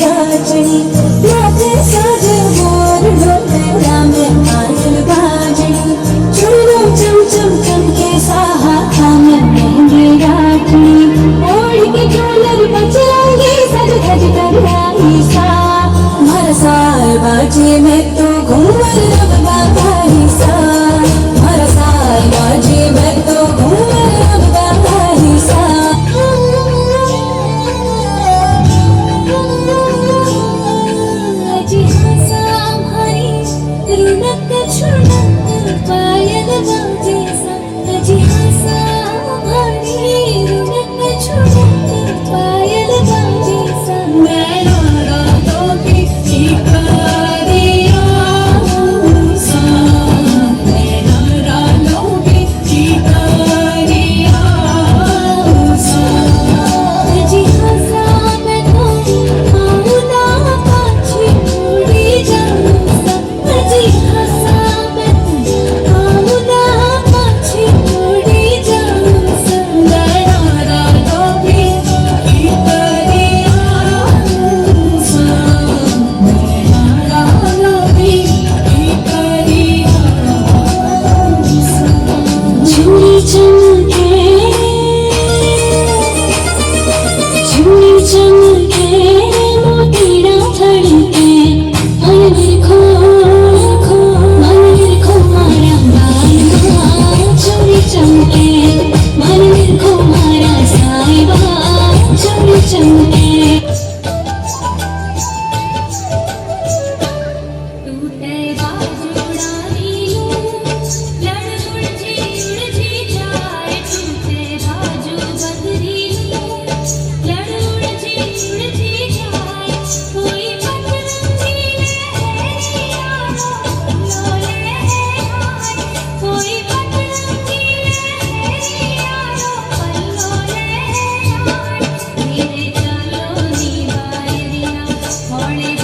राजनी माथे साज मोर डोला में पायल बाजनी चुड़ो चम चम चम के साहा में मेहंदी राजनी ओढ़ के झोलर बचाएंगे सज धज कर आई सा हर साल बाजे में तो घूमर रब बाधाई सा हर साल बाजे में तो घूमर रब बाधाई सा जी हंसा भाई रुनक छुनक पायल बाजे सा